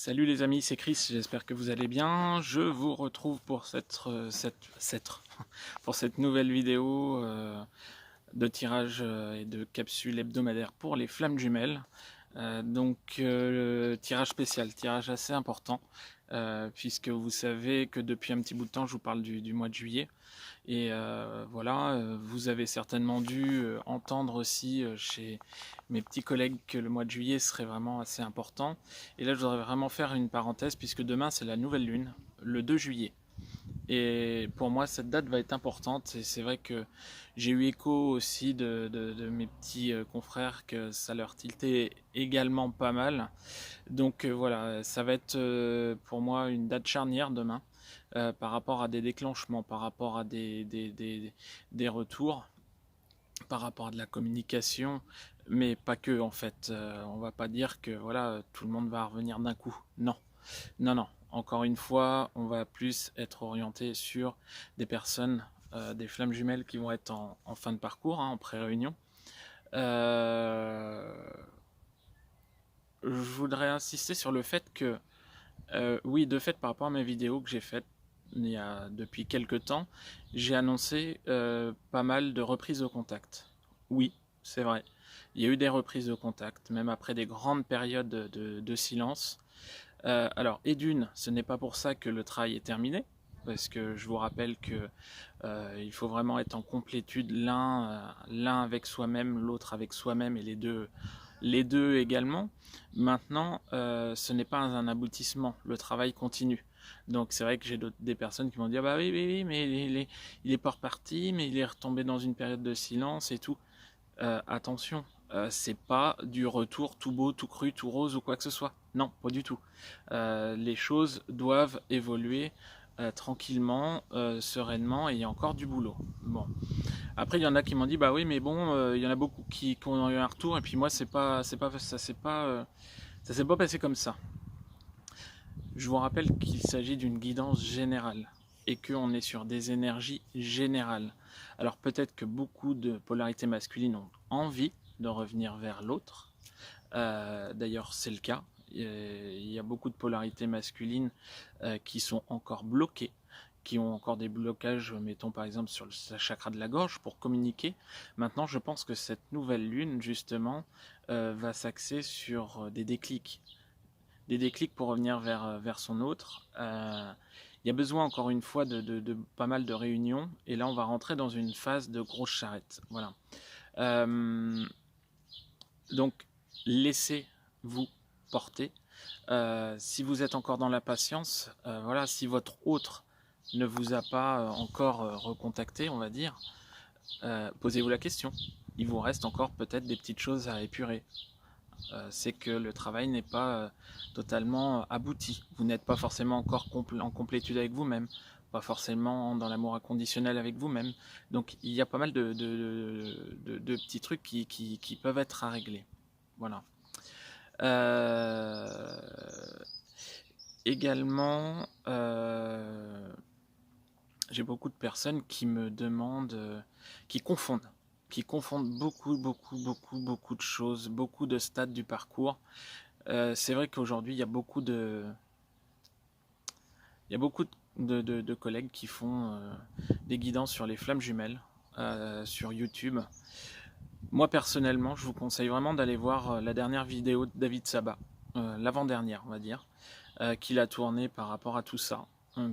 Salut les amis, c'est Chris, j'espère que vous allez bien. Je vous retrouve pour pour cette nouvelle vidéo de tirage et de capsule hebdomadaire pour les flammes jumelles. Tirage spécial, tirage assez important, puisque vous savez que depuis un petit bout de temps je vous parle du mois de juillet. Et vous avez certainement dû entendre aussi chez mes petits collègues que le mois de juillet serait vraiment assez important. Et là, je voudrais vraiment faire une parenthèse puisque demain, c'est la nouvelle lune, le 2 juillet. Et pour moi, cette date va être importante. Et c'est vrai que j'ai eu écho aussi de mes petits confrères que ça leur tiltait également pas mal. Voilà, ça va être pour moi une date charnière demain par rapport à des déclenchements, par rapport à des retours, par rapport à de la communication, mais pas que en fait. On va pas dire que voilà, tout le monde va revenir d'un coup. Non, non, non. Encore une fois, on va plus être orienté sur des personnes, des flammes jumelles qui vont être en fin de parcours, hein, en pré-réunion. Je voudrais insister sur le fait que, oui, de fait, par rapport à mes vidéos que j'ai faites depuis quelques temps, j'ai annoncé pas mal de reprises au contact. Oui, c'est vrai. Il y a eu des reprises de contact, même après des grandes périodes de silence. Alors, et d'une, ce n'est pas pour ça que le travail est terminé, parce que je vous rappelle que il faut vraiment être en complétude l'un avec soi-même, l'autre avec soi-même, et les deux également. Maintenant, ce n'est pas un aboutissement, le travail continue. Donc c'est vrai que j'ai des personnes qui m'ont dit ah bah oui, oui, oui, mais il est pas reparti, mais il est retombé dans une période de silence et tout. Attention, c'est pas du retour tout beau, tout cru, tout rose ou quoi que ce soit. Non, pas du tout. Les choses doivent évoluer tranquillement, sereinement, et il y a encore du boulot. Bon. Après, il y en a qui m'ont dit bah oui, mais bon, il y en a beaucoup qui ont eu un retour, et puis moi, ça s'est pas passé comme ça. Je vous rappelle qu'il s'agit d'une guidance générale et qu'on est sur des énergies générales. Alors peut-être que beaucoup de polarités masculines ont envie de revenir vers l'autre. D'ailleurs, c'est le cas. Il y a beaucoup de polarités masculines qui sont encore bloquées, qui ont encore des blocages, mettons par exemple sur le chakra de la gorge pour communiquer. Maintenant, je pense que cette nouvelle lune, justement, va s'axer sur des déclics pour revenir vers son autre. Il y a besoin encore une fois de pas mal de réunions, et là on va rentrer dans une phase de grosse charrette. Voilà. Donc laissez-vous porter. Si vous êtes encore dans la patience, voilà, si votre autre ne vous a pas encore recontacté, on va dire, posez-vous la question. Il vous reste encore peut-être des petites choses à épurer. C'est que le travail n'est pas totalement abouti. Vous n'êtes pas forcément encore en complétude avec vous-même, pas forcément dans l'amour inconditionnel avec vous-même. Donc il y a pas mal de petits trucs qui peuvent être à régler. Voilà. Également, j'ai beaucoup de personnes qui me demandent, qui confondent beaucoup de choses, beaucoup de stades du parcours. C'est vrai qu'aujourd'hui, il y a beaucoup de collègues qui font des guidances sur les flammes jumelles sur YouTube. Moi, personnellement, je vous conseille vraiment d'aller voir la dernière vidéo de David Sabat, l'avant-dernière, on va dire, qu'il a tourné par rapport à tout ça,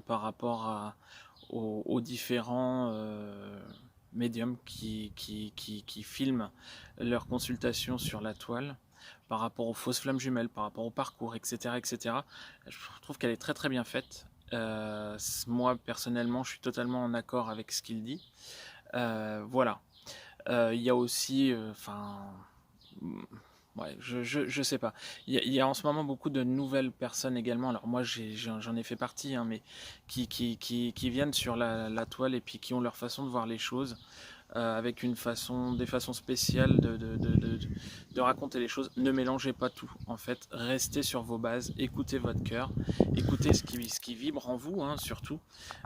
par rapport aux différents médiums qui filment leurs consultations sur la toile, par rapport aux fausses flammes jumelles, par rapport au parcours, etc. etc. Je trouve qu'elle est très très bien faite. Moi, personnellement, je suis totalement en accord avec ce qu'il dit. Voilà. Il y a aussi, ouais, je sais pas. Il y a en ce moment beaucoup de nouvelles personnes également. Alors moi, j'en ai fait partie, hein, mais qui viennent sur la toile et puis qui ont leur façon de voir les choses, avec des façons spéciales de raconter les choses. Ne mélangez pas tout, en fait. Restez sur vos bases, écoutez votre cœur, écoutez ce qui vibre en vous, hein, surtout.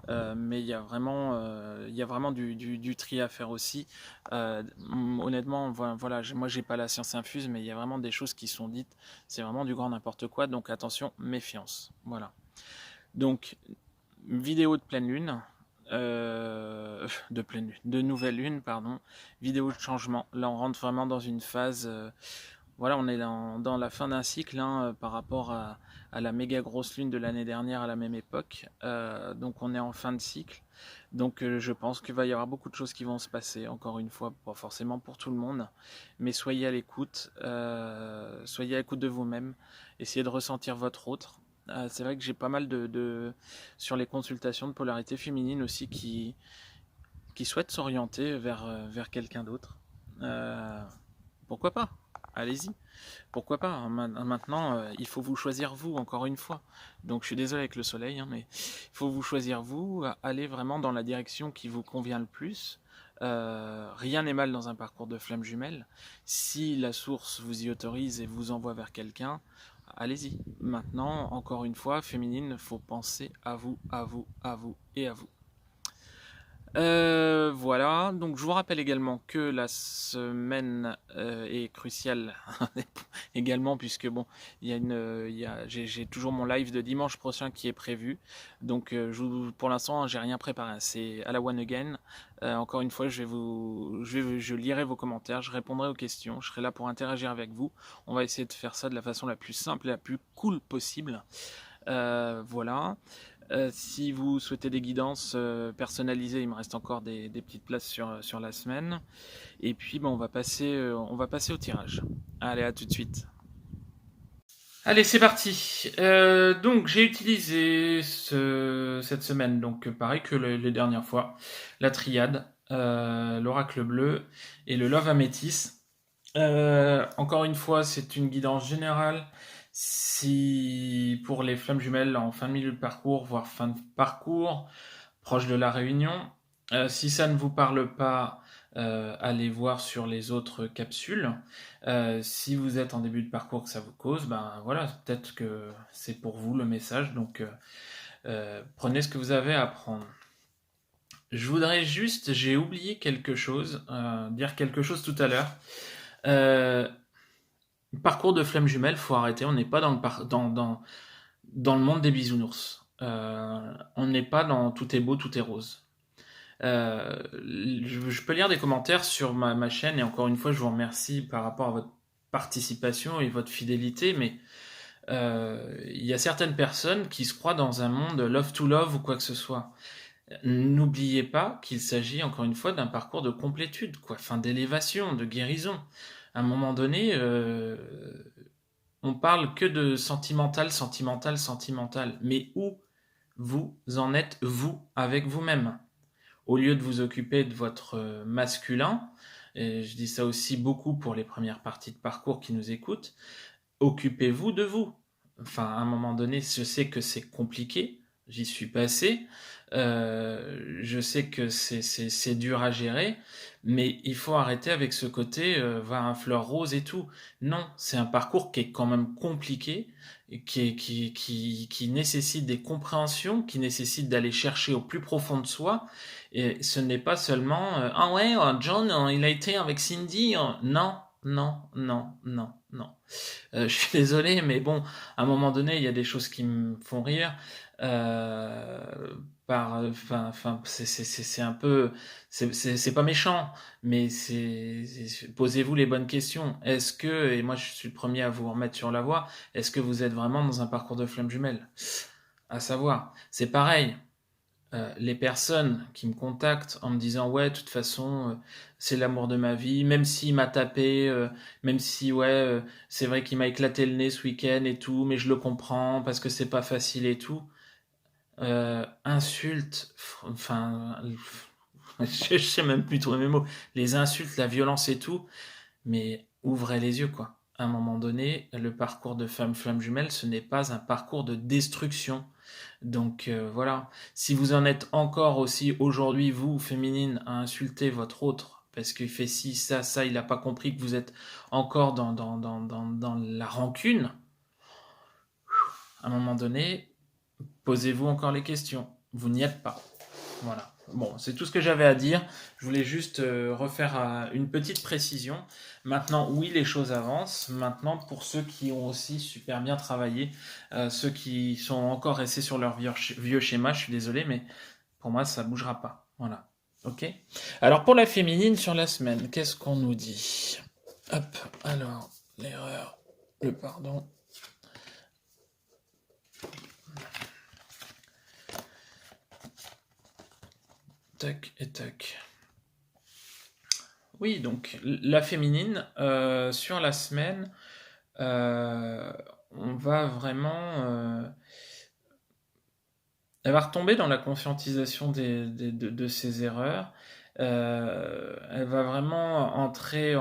Mais il y a vraiment du tri à faire aussi. Honnêtement, voilà, moi j'ai pas la science infuse, mais il y a vraiment des choses qui sont dites. C'est vraiment du grand n'importe quoi, donc attention, méfiance. Voilà. Donc, vidéo de pleine lune. De nouvelle lune, pardon, vidéo de changement. Là, on rentre vraiment dans une phase. Voilà, on est dans la fin d'un cycle par rapport à la méga grosse lune de l'année dernière à la même époque. Donc, on est en fin de cycle. Donc, je pense qu'il va y avoir beaucoup de choses qui vont se passer. Encore une fois, pas forcément pour tout le monde, mais soyez à l'écoute. Soyez à l'écoute de vous-même. Essayez de ressentir votre autre. C'est vrai que j'ai pas mal sur les consultations de polarité féminine aussi qui souhaitent s'orienter vers quelqu'un d'autre. Pourquoi pas? Allez-y. Pourquoi pas? Maintenant, il faut vous choisir vous, encore une fois. Donc je suis désolé avec le soleil, mais il faut vous choisir vous, aller vraiment dans la direction qui vous convient le plus. Rien n'est mal dans un parcours de flamme jumelle. Si la source vous y autorise et vous envoie vers quelqu'un, allez-y. Maintenant, encore une fois, féminine, faut penser à vous, à vous, à vous et à vous. Voilà, donc je vous rappelle également que la semaine est cruciale également, puisque bon, j'ai toujours mon live de dimanche prochain qui est prévu. Donc pour l'instant, j'ai rien préparé, c'est à la one again. Encore une fois, je lirai vos commentaires, je répondrai aux questions, je serai là pour interagir avec vous. On va essayer de faire ça de la façon la plus simple et la plus cool possible. Voilà. Si vous souhaitez des guidances personnalisées, il me reste encore des petites places sur la semaine. Et puis on va passer au tirage. Allez, à tout de suite. Allez, c'est parti. Donc j'ai utilisé cette semaine, donc pareil que les dernières fois, la triade, l'oracle bleu et le love améthyste. Encore une fois, c'est une guidance générale. Si pour les flammes jumelles en fin de milieu de parcours, voire fin de parcours, proche de la réunion, si ça ne vous parle pas, allez voir sur les autres capsules. Si vous êtes en début de parcours que ça vous cause, ben voilà, peut-être que c'est pour vous le message. Donc prenez ce que vous avez à prendre. Je voudrais juste, j'ai oublié quelque chose, dire quelque chose tout à l'heure. Parcours de flamme jumelle, faut arrêter. On n'est pas dans le monde des bisounours. On n'est pas dans tout est beau, tout est rose. Je peux lire des commentaires sur ma chaîne et encore une fois, je vous remercie par rapport à votre participation et votre fidélité, mais il y a certaines personnes qui se croient dans un monde love to love ou quoi que ce soit. N'oubliez pas qu'il s'agit encore une fois d'un parcours de complétude, d'élévation, de guérison. À un moment donné, on parle que de sentimental, sentimental, sentimental. Mais où vous en êtes, vous, avec vous-même? Au lieu de vous occuper de votre masculin, et je dis ça aussi beaucoup pour les premières parties de parcours qui nous écoutent, occupez-vous de vous. Enfin, à un moment donné, je sais que c'est compliqué, j'y suis passé, je sais que c'est dur à gérer, mais il faut arrêter avec ce côté un fleur rose et tout. Non, c'est un parcours qui est quand même compliqué, qui nécessite des compréhensions, qui nécessite d'aller chercher au plus profond de soi. Et ce n'est pas seulement ah ouais, John, il a été avec Cindy. Non, non, non, non, non. Je suis désolé, mais bon, à un moment donné, il y a des choses qui me font rire. C'est un peu, c'est pas méchant, mais posez-vous les bonnes questions. Est-ce que, et moi je suis le premier à vous remettre sur la voie, est-ce que vous êtes vraiment dans un parcours de flamme jumelle? À savoir, c'est pareil. Les personnes qui me contactent en me disant ouais, de toute façon, c'est l'amour de ma vie, même s'il m'a tapé, même si ouais, c'est vrai qu'il m'a éclaté le nez ce week-end et tout, mais je le comprends parce que c'est pas facile et tout. Insultes, enfin, je sais même plus trouver mes mots. Les insultes, la violence et tout, mais ouvrez les yeux quoi. À un moment donné, le parcours de femme jumelle, ce n'est pas un parcours de destruction. Donc voilà, si vous en êtes encore aussi aujourd'hui, vous, féminine, à insulter votre autre parce qu'il fait ci, ça, il n'a pas compris que vous êtes encore dans la rancune, à un moment donné, posez-vous encore les questions. Vous n'y êtes pas. Voilà. Bon, c'est tout ce que j'avais à dire. Je voulais juste refaire une petite précision. Maintenant, oui, les choses avancent. Maintenant, pour ceux qui ont aussi super bien travaillé, ceux qui sont encore restés sur leur vieux schéma, je suis désolé, mais pour moi, ça bougera pas. Voilà. Ok. Alors, pour la féminine sur la semaine, qu'est-ce qu'on nous dit? Hop. Alors, l'erreur, le pardon. Tac et tac. Oui, donc la féminine, sur la semaine, on va vraiment... elle va retomber dans la conscientisation de ses erreurs. Elle va vraiment entrer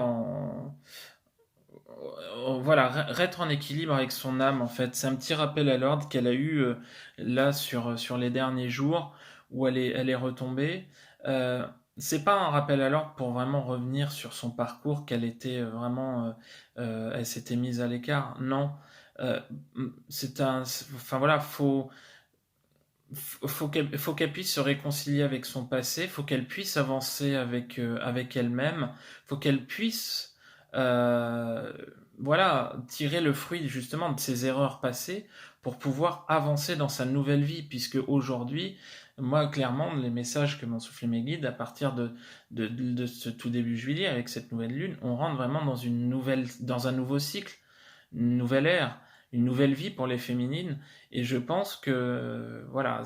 voilà, être en équilibre avec son âme, en fait. C'est un petit rappel à l'ordre qu'elle a eu là sur les derniers jours où elle est retombée. Euh, c'est pas un rappel à l'ordre pour vraiment revenir sur son parcours, qu'elle était vraiment, elle s'était mise à l'écart. Non, Euh, enfin voilà, faut qu'elle puisse se réconcilier avec son passé, faut qu'elle puisse avancer avec elle-même, faut qu'elle puisse euh, voilà, tirer le fruit justement de ses erreurs passées pour pouvoir avancer dans sa nouvelle vie, puisque aujourd'hui, moi clairement, les messages que m'ont soufflé mes guides à partir de ce tout début juillet avec cette nouvelle lune, on rentre vraiment dans un nouveau cycle, une nouvelle ère, une nouvelle vie pour les féminines. Et je pense que voilà,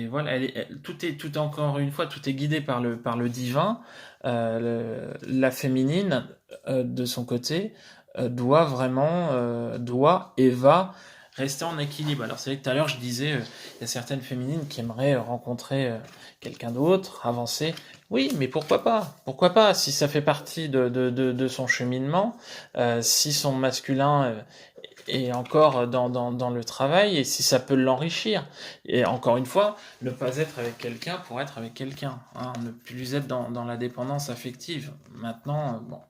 voilà, tout encore une fois, tout est guidé par le divin. La féminine, de son côté, doit vraiment, doit et va rester en équilibre. Alors c'est vrai que tout à l'heure je disais, il y a certaines féminines qui aimeraient rencontrer quelqu'un d'autre, avancer. Oui, mais pourquoi pas? Pourquoi pas? Si ça fait partie de son cheminement, si son masculin est encore dans le travail et si ça peut l'enrichir. Et encore une fois, ne pas être avec quelqu'un pour être avec quelqu'un, hein, ne plus être dans la dépendance affective. Maintenant, bon.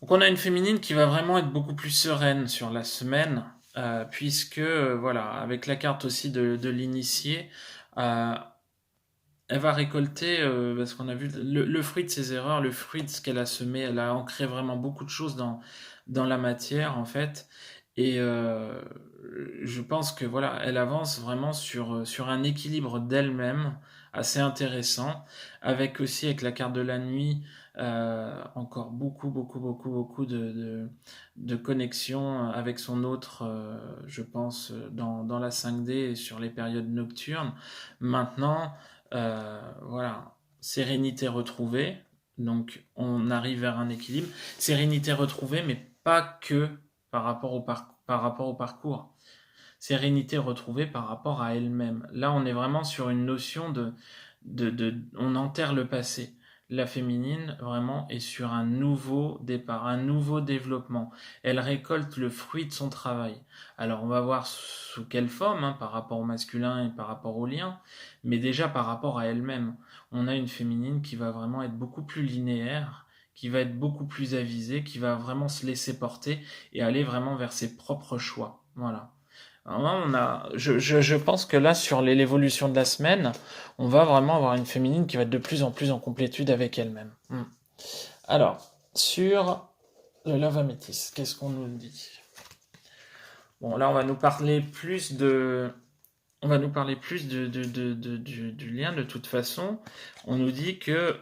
Donc on a une féminine qui va vraiment être beaucoup plus sereine sur la semaine, puisque voilà, avec la carte aussi de l'initié, euh, elle va récolter, parce qu'on a vu le fruit de ses erreurs, le fruit de ce qu'elle a semé. Elle a ancré vraiment beaucoup de choses dans la matière, en fait. Et je pense que voilà, elle avance vraiment sur un équilibre d'elle-même assez intéressant, avec la carte de la nuit, encore beaucoup, beaucoup, beaucoup, beaucoup de connexions avec son autre, je pense, dans la 5D et sur les périodes nocturnes. Maintenant, voilà, sérénité retrouvée, donc on arrive vers un équilibre. Sérénité retrouvée, mais pas que par rapport au parcours. Sérénité retrouvée par rapport à elle-même. Là, on est vraiment sur une notion on enterre le passé. La féminine, vraiment, est sur un nouveau départ, un nouveau développement. Elle récolte le fruit de son travail. Alors, on va voir sous quelle forme, hein, par rapport au masculin et par rapport au lien, mais déjà par rapport à elle-même. On a une féminine qui va vraiment être beaucoup plus linéaire, qui va être beaucoup plus avisée, qui va vraiment se laisser porter et aller vraiment vers ses propres choix. Voilà. Alors là, je pense que là, sur l'évolution de la semaine, on va vraiment avoir une féminine qui va être de plus en plus en complétude avec elle-même. Alors, sur le Love Améthyste, qu'est-ce qu'on nous dit? Bon, là, on va nous parler plus du lien de toute façon. On nous dit que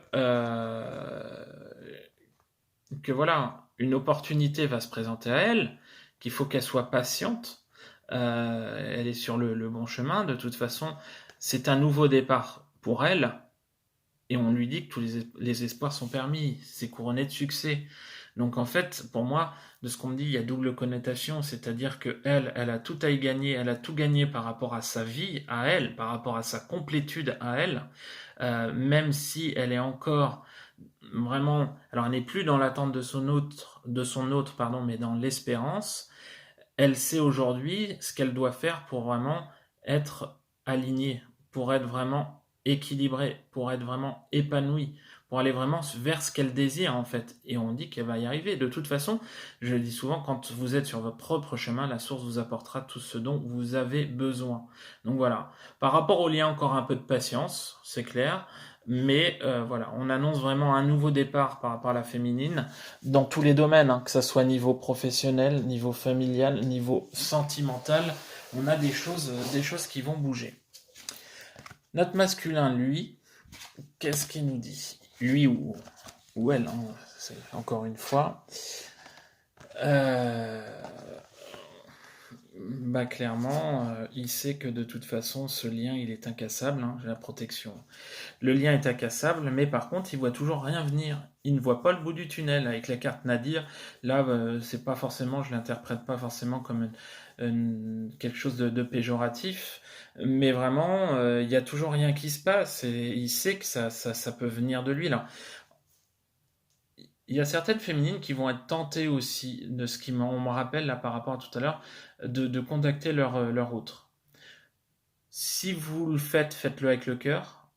voilà, une opportunité va se présenter à elle, qu'il faut qu'elle soit patiente. Elle est sur le bon chemin. De toute façon, c'est un nouveau départ pour elle. Et on lui dit que tous les espoirs sont permis. C'est couronné de succès. Donc en fait, pour moi, de ce qu'on me dit, il y a double connotation. C'est-à-dire que elle a tout à y gagner. Elle a tout gagné par rapport à sa vie, à elle, par rapport à sa complétude à elle. Même si elle est encore vraiment... Alors elle n'est plus dans l'attente de son autre, pardon, mais dans l'espérance. Elle sait aujourd'hui ce qu'elle doit faire pour vraiment être alignée, pour être vraiment équilibrée, pour être vraiment épanouie, pour aller vraiment vers ce qu'elle désire en fait. Et on dit qu'elle va y arriver. De toute façon, je le dis souvent, quand vous êtes sur votre propre chemin, la source vous apportera tout ce dont vous avez besoin. Donc voilà. Par rapport au lien, encore un peu de patience, c'est clair. Mais voilà, on annonce vraiment un nouveau départ par rapport à la féminine dans tous les domaines, hein, que ce soit niveau professionnel, niveau familial, niveau sentimental. On a des choses qui vont bouger. Notre masculin, lui, qu'est-ce qu'il nous dit? Lui ou elle, hein, c'est encore une fois. Euh, Bah clairement, il sait que de toute façon, ce lien, il est incassable, hein, la protection. Le lien est incassable, mais par contre, il voit toujours rien venir. Il ne voit pas le bout du tunnel. Avec la carte Nadir, là, c'est pas forcément, je l'interprète pas forcément comme quelque chose de péjoratif, mais vraiment, il y a toujours rien qui se passe et il sait que ça peut venir de lui là. Il y a certaines féminines qui vont être tentées aussi de ce qui on me rappelle là par rapport à tout à l'heure, de contacter leur autre. Si vous le faites, faites-le avec le cœur.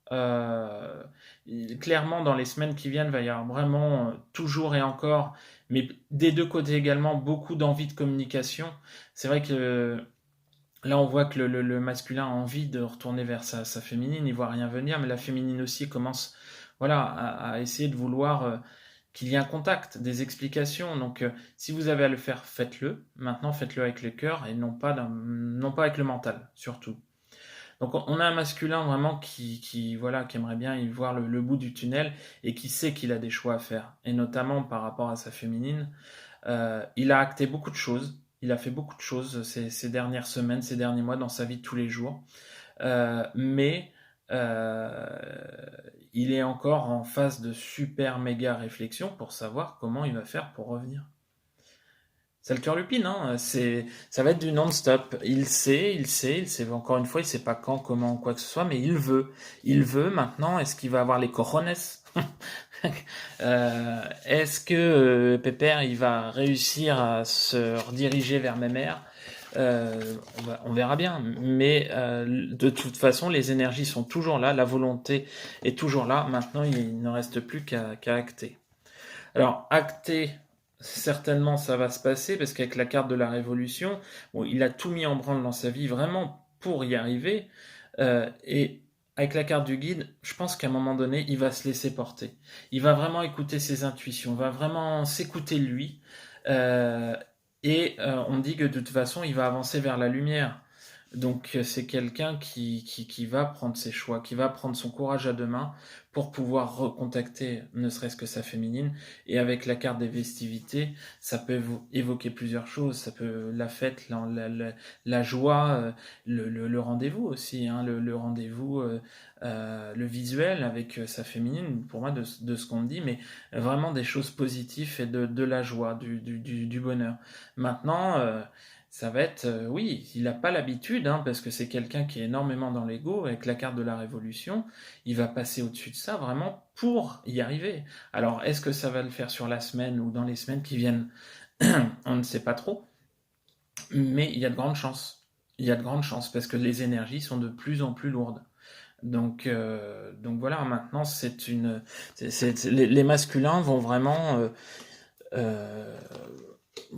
Clairement, dans les semaines qui viennent, il va y avoir vraiment toujours et encore, mais des deux côtés également, beaucoup d'envie de communication. C'est vrai que là, on voit que le masculin a envie de retourner vers sa féminine, il voit rien venir, mais la féminine aussi commence, voilà, à essayer de vouloir qu'il y ait un contact, des explications. Donc, si vous avez à le faire, faites-le. Maintenant, faites-le avec le cœur et non pas avec le mental, surtout. Donc on a un masculin vraiment voilà, qui aimerait bien y voir le bout du tunnel et qui sait qu'il a des choix à faire. Et notamment par rapport à sa féminine, il a acté beaucoup de choses. Il a fait beaucoup de choses ces dernières semaines, ces derniers mois dans sa vie de tous les jours. Mais euh, il est encore en phase de super méga réflexion pour savoir comment il va faire pour revenir. Ça le turlupine, hein. Ça va être du non-stop. Il sait, encore une fois, il sait pas quand, comment, quoi que ce soit, mais il veut. Il veut maintenant. Est-ce qu'il va avoir les cojones? Est-ce que Pépère, il va réussir à se rediriger vers mes mères? On verra bien. Mais de toute façon, les énergies sont toujours là, la volonté est toujours là. Maintenant, il ne reste plus qu'à acter. Alors, acter, certainement ça va se passer, parce qu'avec la carte de la Révolution, bon, il a tout mis en branle dans sa vie vraiment pour y arriver. Et avec la carte du guide, je pense qu'à un moment donné, il va se laisser porter. Il va vraiment écouter ses intuitions, va vraiment s'écouter lui. Euh, on dit que de toute façon, il va avancer vers la lumière. Donc c'est quelqu'un qui va prendre ses choix, qui va prendre son courage à deux mains pour pouvoir recontacter ne serait-ce que sa féminine. Et avec la carte des festivités, ça peut évoquer plusieurs choses. Ça peut la fête, la joie, le rendez-vous aussi, hein, le rendez-vous, le visuel avec sa féminine, pour moi, de ce qu'on me dit, mais vraiment des choses positives et de la joie, du bonheur. Maintenant, ça va être, oui, il n'a pas l'habitude, hein, parce que c'est quelqu'un qui est énormément dans l'ego, avec la carte de la Révolution, il va passer au-dessus de ça vraiment pour y arriver. Alors, est-ce que ça va le faire sur la semaine ou dans les semaines qui viennent? On ne sait pas trop, mais il y a de grandes chances. Il y a de grandes chances, parce que les énergies sont de plus en plus lourdes. Donc voilà, maintenant, les masculins vont vraiment euh,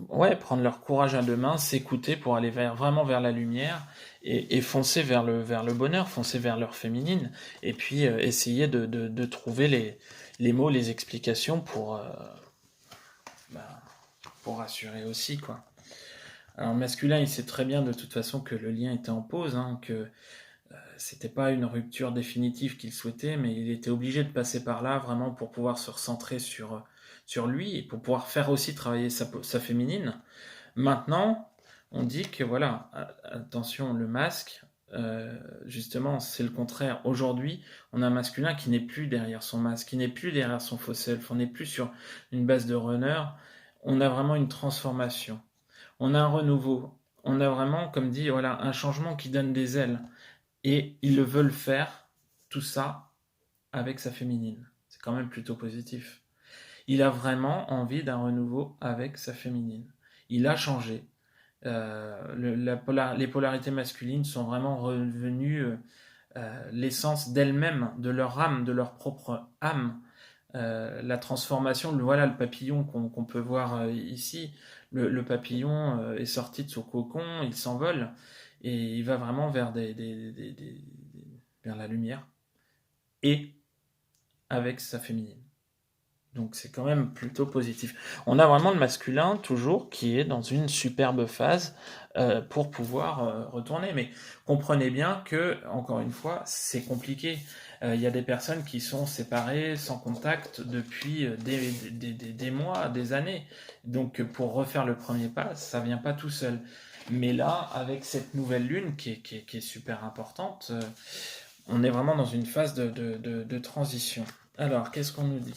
ouais, prendre leur courage à deux mains, s'écouter pour aller vraiment vers la lumière et foncer vers le bonheur, foncer vers leur féminine, et puis essayer de trouver les mots, les explications bah, pour rassurer aussi, quoi. Alors, le masculin, il sait très bien de toute façon que le lien était en pause, hein, que c'était pas une rupture définitive qu'il souhaitait, mais il était obligé de passer par là vraiment pour pouvoir se recentrer sur lui et pour pouvoir faire aussi travailler sa féminine. Maintenant, on dit que voilà, attention, le masque, justement, c'est le contraire. Aujourd'hui, on a un masculin qui n'est plus derrière son masque, qui n'est plus derrière son faux self, on n'est plus sur une base de runner, on a vraiment une transformation, on a un renouveau, on a vraiment, comme dit, voilà, un changement qui donne des ailes. Et ils le veulent faire, tout ça, avec sa féminine. C'est quand même plutôt positif. Il a vraiment envie d'un renouveau avec sa féminine. Il a changé. Les polarités masculines sont vraiment revenues l'essence d'elles-mêmes, de leur âme, de leur propre âme. La transformation, voilà le papillon qu'on peut voir ici. Le papillon est sorti de son cocon, il s'envole et il va vraiment vers, vers la lumière et avec sa féminine. Donc c'est quand même plutôt positif. On a vraiment le masculin toujours qui est dans une superbe phase pour pouvoir retourner. Mais comprenez bien que, encore une fois, c'est compliqué. Il y a des personnes qui sont séparées, sans contact depuis des mois, des années. Donc pour refaire le premier pas, ça vient pas tout seul. Mais là, avec cette nouvelle lune qui est super importante, on est vraiment dans une phase de transition. Alors, qu'est-ce qu'on nous dit?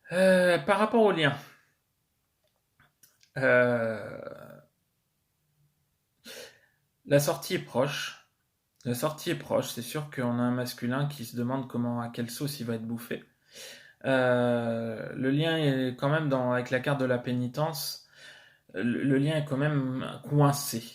Par rapport au lien, euh, la sortie est proche. La sortie est proche. C'est sûr qu'on a un masculin qui se demande à quelle sauce il va être bouffé. Le lien est quand même avec la carte de la pénitence. Le lien est quand même coincé.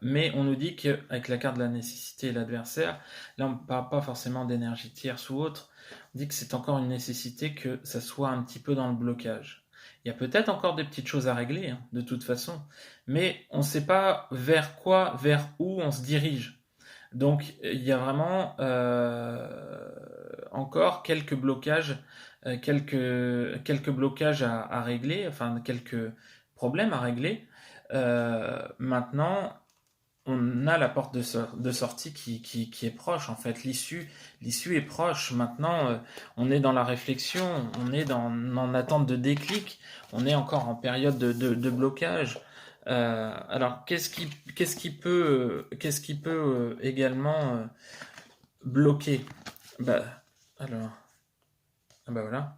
Mais on nous dit qu'avec la carte de la nécessité et l'adversaire, là on ne parle pas forcément d'énergie tierce ou autre, on dit que c'est encore une nécessité que ça soit un petit peu dans le blocage. Il y a peut-être encore des petites choses à régler, hein, de toute façon, mais on ne sait pas vers quoi, vers où on se dirige. Donc il y a vraiment encore quelques blocages, quelques blocages à régler, enfin quelques problèmes à régler. Maintenant, on a la porte de sortie qui est proche, en fait. L'issue est proche. Maintenant, on est dans la réflexion, on est en attente de déclic, on est encore en période de blocage. Alors, qu'est-ce qui peut également bloquer? Bah, alors, bah voilà.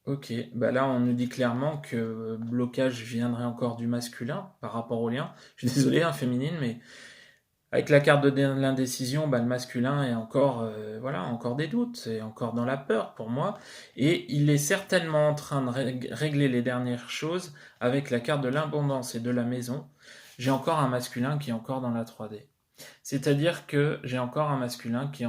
Ok, bah là on nous dit clairement que blocage viendrait encore du masculin par rapport au lien. Je suis désolé, hein, féminine, mais avec la carte de l'indécision, bah, le masculin est encore, voilà, encore des doutes, c'est encore dans la peur pour moi, et il est certainement en train de régler les dernières choses avec la carte de l'abondance et de la maison. J'ai encore un masculin qui est encore dans la 3D. C'est-à-dire que j'ai encore un masculin qui,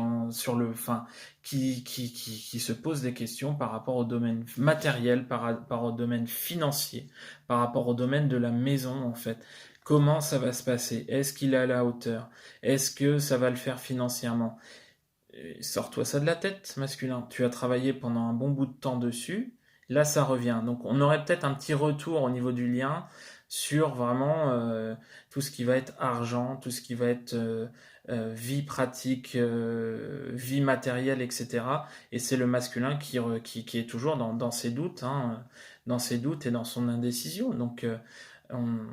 qui se pose des questions par rapport au domaine matériel, par rapport au domaine financier, par rapport au domaine de la maison en fait. Comment ça va se passer? Est-ce qu'il est à la hauteur? Est-ce que ça va le faire financièrement? Sors-toi ça de la tête, masculin. Tu as travaillé pendant un bon bout de temps dessus. Là, ça revient. Donc, on aurait peut-être un petit retour au niveau du lien sur vraiment tout ce qui va être argent, tout ce qui va être vie pratique, vie matérielle, etc. Et c'est le masculin qui est toujours dans ses doutes, hein, dans ses doutes et dans son indécision. Donc, on-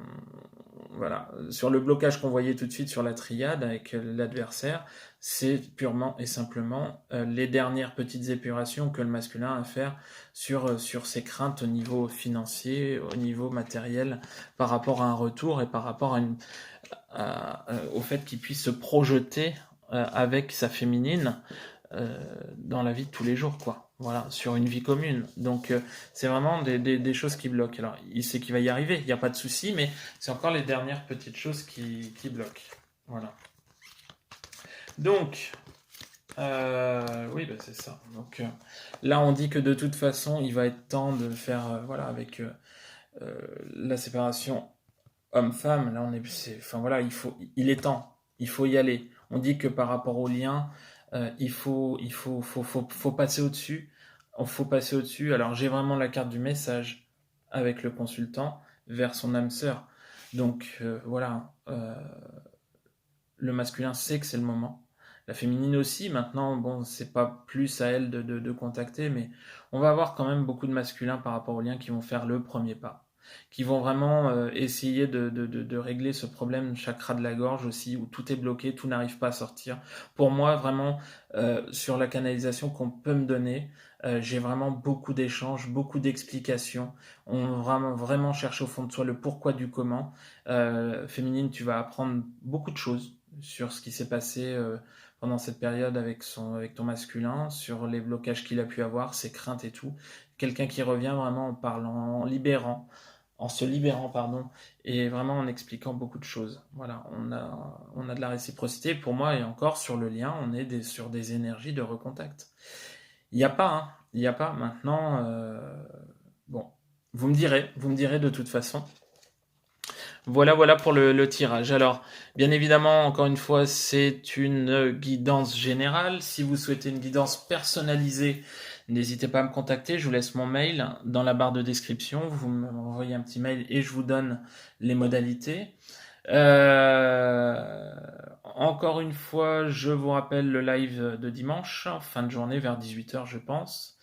voilà. Sur le blocage qu'on voyait tout de suite sur la triade avec l'adversaire, c'est purement et simplement les dernières petites épurations que le masculin a à faire sur ses craintes au niveau financier, au niveau matériel, par rapport à un retour et par rapport au fait qu'il puisse se projeter avec sa féminine dans la vie de tous les jours, quoi. Voilà, sur une vie commune. Donc, c'est vraiment des choses qui bloquent. Alors, il sait qu'il va y arriver, il n'y a pas de souci, mais c'est encore les dernières petites choses qui bloquent. Voilà. Donc, oui, bah, c'est ça. Donc, là, on dit que de toute façon, il va être temps de faire, voilà, avec la séparation homme-femme. Là, enfin voilà, il est temps. Il faut y aller. On dit que par rapport au lien, faut passer au-dessus. Il faut passer au-dessus. Alors, j'ai vraiment la carte du message avec le consultant vers son âme sœur. Donc, voilà. Le masculin sait que c'est le moment. La féminine aussi, maintenant, bon, c'est pas plus à elle de contacter, mais on va avoir quand même beaucoup de masculins par rapport aux liens qui vont faire le premier pas, qui vont vraiment essayer de régler ce problème chakra de la gorge aussi, où tout est bloqué, tout n'arrive pas à sortir. Pour moi, vraiment, sur la canalisation qu'on peut me donner, j'ai vraiment beaucoup d'échanges, beaucoup d'explications. On vraiment cherche au fond de soi le pourquoi du comment. Féminine, tu vas apprendre beaucoup de choses. sur ce qui s'est passé pendant cette période avec ton masculin, sur les blocages qu'il a pu avoir, ses craintes et tout. Quelqu'un qui revient vraiment en parlant, en se libérant, pardon, et vraiment en expliquant beaucoup de choses. Voilà, on a de la réciprocité. Pour moi, et encore sur le lien, on est sur des énergies de recontact. Il n'y a pas, hein, il n'y a pas. Maintenant, bon, vous me direz de toute façon. Voilà, voilà pour le tirage. Alors, bien évidemment, encore une fois, c'est une guidance générale. Si vous souhaitez une guidance personnalisée, n'hésitez pas à me contacter. Je vous laisse mon mail dans la barre de description. Vous m'envoyez un petit mail et je vous donne les modalités. Encore une fois, je vous rappelle le live de dimanche, fin de journée vers 18h, je pense.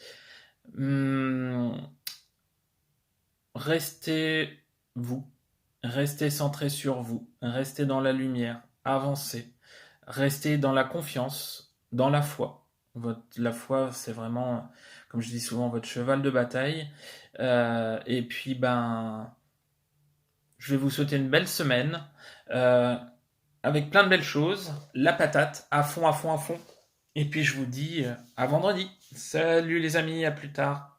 Restez vous. Restez centré sur vous, restez dans la lumière, avancez, restez dans la confiance, dans la foi. La foi, c'est vraiment, comme je dis souvent, votre cheval de bataille. Et puis, je vais vous souhaiter une belle semaine euh, avec plein de belles choses. La patate, à fond, à fond, à fond. Et puis, je vous dis à vendredi. Salut les amis, à plus tard.